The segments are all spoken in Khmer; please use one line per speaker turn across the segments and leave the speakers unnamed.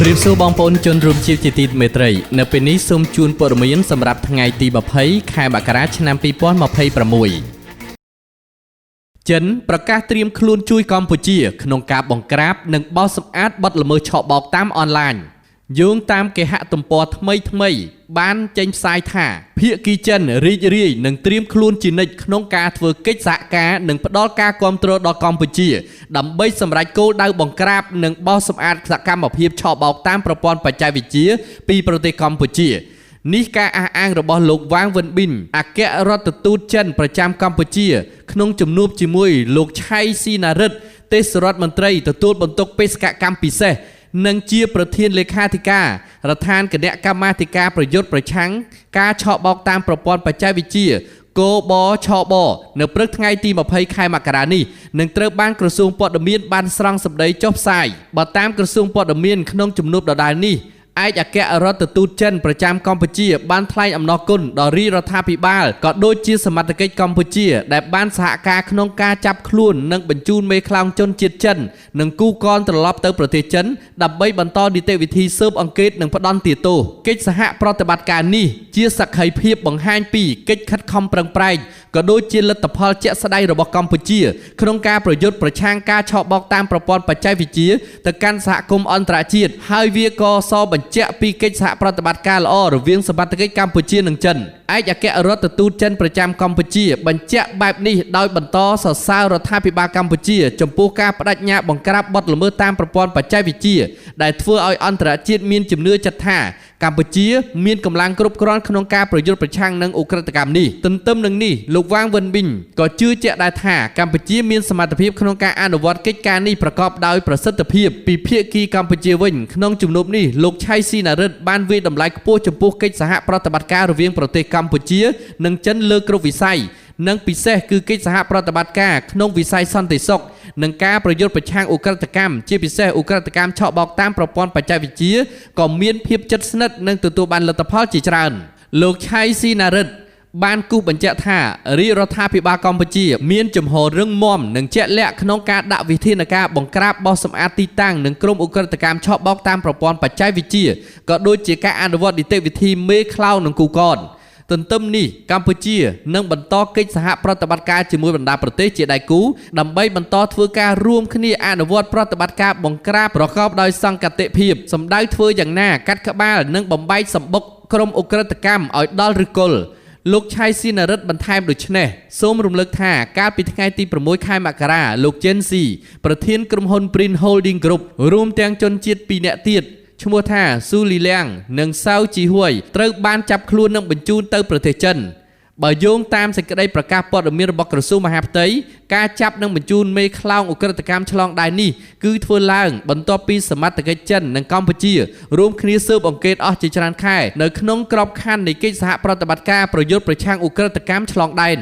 มรีบสู้บองปนจนรวมชีพจิตติเมตรีในปีนี้ส้มจูนปรมีนสำหรับทั้งไงตีบะเพย์ขายบักราชนำปีป้อนมาเพย์ประมวยจินประกาศเตรียมคลุนจุยกัมพูชีขนมกาบองกราบหนึ่งบอสอาร์ตบัดละเมอชอบบอกตามออนไลน์โยงตามเกหะตุ่มปอทำไมบ้านเจนสายท่าเพียกีเจนรีหนึ่งเตรียมคลุนจีนิกขนมกาเถือกิจสะกาหนึ่งปดอลกาความตรดอกัมพูชีดำใบสำหรับโกดาวบองกราบหนึ่งบอสอาร์ตสักกรรมอภิบชอบบอกตามประปอนปัจจัยวิจิปีประเทศกัมพูชีนิกาอ้างระบอบโลกวางวันบินอาเกะรัตตูเจนประจำกัมพูชีขนมจุ่มนูบจิมวยโลกชัยซีนาริตเตสรัฐมนตรีตตูบนตกเปสกะกัมปิเซนังเจียประเทศเลขาธิการรัฐานกระเดะกรรมาธิการประยุทธ์ประชังการชอบบอกตามประปอนปัจจัยวิจิโกบอชอบอเนื้อเปลือกไงตีมาเพย์คายมากรานีหนึ่งเติร์บ้านกระทรวงปอดเมียนบ้านสร้างสำเดยจบสายบัดตามกระทรวงปอดเมียนขนมจุ่มนูบดอดายนี่ไอ้จากแกะรัตตูเจนประจำกัมพูชีบ้านไทยอำนอกุลดอรีรัฐาพิบาลก็โดยจีสมัติกิจกัมพูชีแต่บ้านสหการขนมกาจับคลุ่นนังบรรจุเมฆลางจนจิตเจนนังกู้กรตลอดเตอประเทศเจนดับใบบรรทอดิเตวิธีเซิร์ฟอังกฤษหนึ่งพดอนตีโตกิจสหปฏิบัติการนี้เจียสักไข่เพียบบังห้างปีกิจคัดคอมเปล่งปลายก็โดยจีรัตพลเจษไดระบบกัมพูชีขนมกาประยุทธ์ประชังกาชอบบอกตามประปอนปัจจัยวิจิแต่การสหกรมอันตรจิตไฮเวียกอซอบรรเจปีกิจสหปฏิบัติการละอหรือเวียงสมบัติกิจกัมพูชีหนึ่งจันไอ้จากแกะรัตตูเจนประจำกัมพูชีบรรเจแบบนี้โดยบรรทอสสาวรัฐาพิบาลกัมพูชีจมปูกาปรัชญาบังกราบบดละเมอตามประปอนปัจจัยวิจิได้เพื่อเอาอันตรจิตมีนจุ่มเนื้อจัดท่ากัมพูชีมีนกำลังกรุบกรอนขนมกาประยุทธ์ประชังนังอุกฤษกรรมนี้ตึมหนึ่งนี่ลูกวางวันบินก็ชื่อเจได้ท่ากัมพูชีมีนสมรรถภาพขนมกาอนุวัตกิจการนี้ประกอบโดยประสิทธิภาพปีเพียกีกัมพูชีวิ่งขนมจุ่มนุบนี่ลูกชัยซีนาริตบ้านวีดำไลกปูจมปูกิจสหปฏิบัติการระเวียงประเทศกัมพูชีนังจันเลือกรุวิสัยนังปิเซคือกิจสหปฏิบัติการขนมวิสัยสันติสุขนังการประยุทธ์ประชังอุกฤษกรรมเจียปิเซอุกฤษกรรมชอบบอกตามประปอนปัจจัยวิจิก็มีนเพียบจัดสนัดนังตัวบันลัตพอจิจรันโลกชัยซีนาริตบ้านกู้บัญเจท่ารีรัฐาพิบาลกัมพูชีมีนจุ่มโหเรื่องมอมหนึ่งเจาะและขนมการดวิธีนการบังกราบบอสมอาติตั้งหนึ่งกรมอุกฤษกรรมชอบบอกตามประปอนปัจจัยวิจิก็โดยเจการอนุวัตดิเตวิธีเมฆคลาวหนึ่งกูกอนตึมนี่กัมพูชีนังบรรทอกิจสหปฏิบัติการจิมวยบรรดาประเทศเจไดกูดำใบบรรทอធ្វើការរួមគ្នាអនុវត្តប្រតិបត្តិការបង្ក្រាបប្រកបដោយសង្កតិភាពសម្ដៅធ្វើយ៉ាងណាកាត់ក្បាលនិងបំបែកសម្បុកក្រុមអ ுக ្រិតកម្មឲ្យដល់ឫគល់លោកឆៃស៊ីណារិតបន្ថែមដូចនេះសូមរំលឹកថាកាលពីថ្ងៃទី6ខែមករាលោកជេនស៊ីប្រធានក្រុមហ៊ុន Prin Holding Group រួមទាំងជនជាតិ2នាក់ទៀតឈ្មោះថាស៊ូលីលៀងនិងសាវជីហួយត្រូវបានចាប់ខ្លួននិងបញ្ជូនទៅប្រទេសចិនបើយោងតាមសេចក្តីប្រកាសព័ត៌មានរបស់ក្រសួងមហាផ្ទៃការចាប់និងបញ្ជូនមេខ្លោងអ ுக ្រិតកម្មឆ្លងដែននេះគឺធ្វើឡើងបន្ទាប់ពីសមត្ថកិច្ចចិននិងកម្ពុជារួមគ្នាស៊ើបអង្កេតអស់ជាច្រើនខែនៅក្នុងក្របខ័ណ្ឌនៃកិច្ចសហប្រតិបត្តិការប្រយុទ្ធប្រឆាំងអ ுக ្រិតកម្មឆ្លងដែន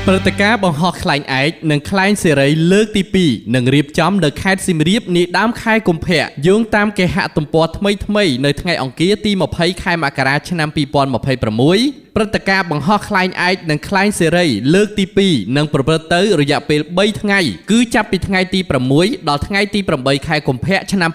ព្រឹត្តិការណ៍បង្ហោះខ្លែងឯកនិងខ្លែងសេរីលើកទី2នឹងរៀបចំនៅខេត្តសៀមរាបនាដើមខែកុម្ភៈយោងតាមគេហទំព័រថ្មីនៅថ្ងៃអង្គារទី20ខែមករាឆ្នាំ2026ព្រឹត្តិការណ៍បង្ហោះខ្លែងឯកនិងខ្លែងសេរីលើកទី2នឹងប្រព្រឹត្តទៅរយៈពេល3ថ្ងៃគឺចាប់ពីថ្ងៃទី6ដល់ថ្ងៃទី8ខែកុម្ភៈឆ្នាំ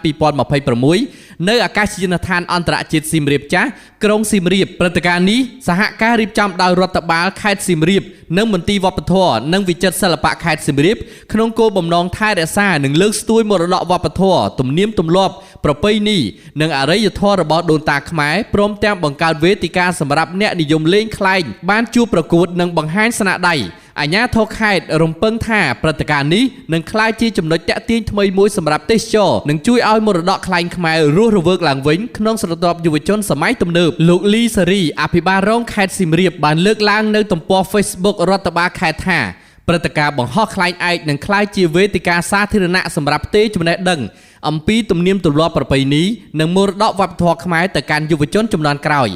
2026នៅអាកាសយានដ្ឋានអន្តរជាតិសៀមរាបចាស់ក្រុងសៀមរាបព្រឹត្តិការណ៍នេះសហការរៀបចំដោយរដ្ឋបាលខេត្តសៀមរាបនិងមន្ទីរវប្បធម៌និងវិចិត្រសិល្បៈខេត្តសៀមរាបក្នុងគោលបំណងថែរក្សានិងលើកស្ទួយមរតកវប្បធម៌ទំនៀមទម្លាប់ប្រពៃណីនិងអរិយធម៌របស់ដូនតាខ្មែរព្រមទាំងបង្កើតវេទិកាសម្រាប់អ្នកនិយមលេងខ្លែងបានជួបប្រកួតនិងបង្ហាញស្នាដៃអាជ្ញាធរខេត្តរំពឹងថាព្រឹត្តិការណ៍នេះនឹងក្លាយជាចំណុចតាក់ទាញថ្មីមួយសម្រាប់ទេសចរនិងជួយឲ្យមរតកខ្លែងខ្មែររស់រវើកឡើងវិញក្នុងស្រទាប់យុវជនសម័យទំនើបលោកលីសារីអភិបាលរងខេត្តសៀមរាបបានលើកឡើងនៅទំព័រ Facebook រដ្ឋបាលខេត្តថាព្រឹត្តិការណ៍បង្ហោះខ្លែងឯកនឹងក្លាយជាវេទិកាសាធារណៈសម្រាប់ផ្ទេរចំណេះដឹងអំពីទំនៀមទម្លាប់ប្រពៃណីនិងមរតកវប្បធម៌ខ្មែរទៅកាន់យុវជនជំនាន់ក្រោយ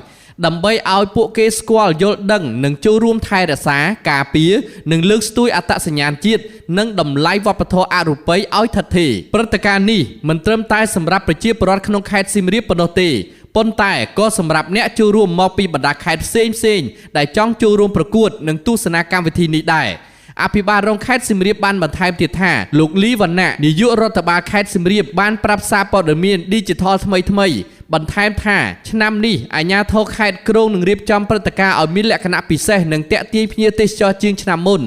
ដើម្បីឲ្យពួកគេស្គាល់យល់ដឹងនិងចូលរួមថែរក្សាការពារនិងលើកស្ទួយអត្តសញ្ញាណជាតិនិងតម្លៃវប្បធម៌អរូបីឲ្យថិតថេរព្រឹត្តិការណ៍នេះមិនត្រឹមតែសម្រាប់ប្រជាពលរដ្ឋក្នុងខេត្តសៀមរាបប៉ុណ្ណោះទេប៉ុន្តែក៏សម្រាប់អ្នកចូលរួមមកពីបណ្ដាខេត្តផ្សេងៗដែលចង់ចូលរួមប្រកួតនិងទស្សនាកម្មវិធីនេះដែរ អ អភិបាលរងខេត្តសៀមរាបបានបន្ថែមទៀតថាលោកលីវណ្ណៈនាយករដ្ឋបាលខេត្តសៀមរាបបានប្រាប់សារព័ត៌មាន Digital ថ្មីបន្ថែមថាឆ្នាំនេះអាជ្ញាធរខេត្តគ្រងនឹងរៀបចំព្រឹត្តិការណ៍ឲ្យមានលក្ខណៈពិសេសនិងទាក់ទាញភ្ញៀវទេសចរជាងឆ្នាំមុន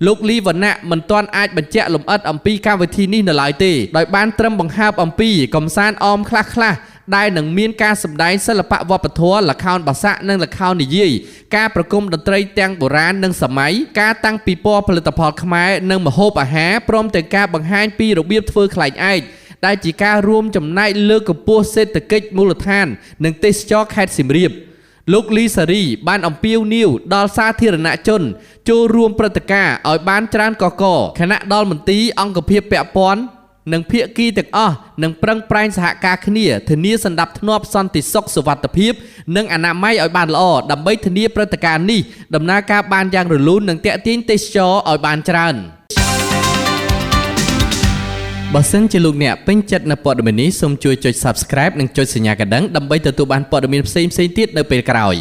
លោកលីវណ្ណៈមិនទាន់អាចបញ្ជាក់លម្អិតអំពីកម្មវិធីនេះនៅឡើយទេដោយបានត្រឹមបង្ហើបអំពីកំសាន្តអមខ្លះដែលនឹងមានការសម្ដែងសិល្បៈវប្បធម៌ល្ខោនបាសាក់និងល្ខោននិយាយការប្រគំតន្ត្រីទាំងបុរាណនិងសម័យការតាំងពិព័រណ៍ផលិតផលខ្មែរនិងម្ហូបអាហារព្រមទាំងការបង្ហាញពីរបៀបធ្វើខ្លែងឯកដែលជាការរួមចំណែកលើកកម្ពស់សេដ្ឋកិច្ចមូលដ្ឋាននិងទេសចរខេត្តសៀមរាបលោកលីសារីបានអំពាវនាវដល់សាធារណជនចូលរួមព្រឹត្តិការណ៍ឲ្យបានច្រើនកកខណៈដល់មន្ទីរអង្គភាពពាក់ព័ន្ធនិងភាគីទាំងអស់នឹងប្រឹងប្រែងសហការគ្នាធានាសណ្ដាប់ធ្នាប់សន្តិសុខសុវត្ថិភាពនិងអនាម័យឲ្យបានល្អដើម្បីធានាព្រឹត្តិការណ៍នេះដំណើរការបានយ៉ាងរលូននិងទាក់ទាញទេសចរឲ្យបានច្រើនបើសិនជាលោកអ្នកពេញចិត្តនៅព័ត៌មាននេះសូមជួយចុច Subscribe និងចុចសញ្ញាកណ្ដឹងដើម្បីទទួលបានព័ត៌មានផ្សេងៗទៀតនៅពេលក្រោយ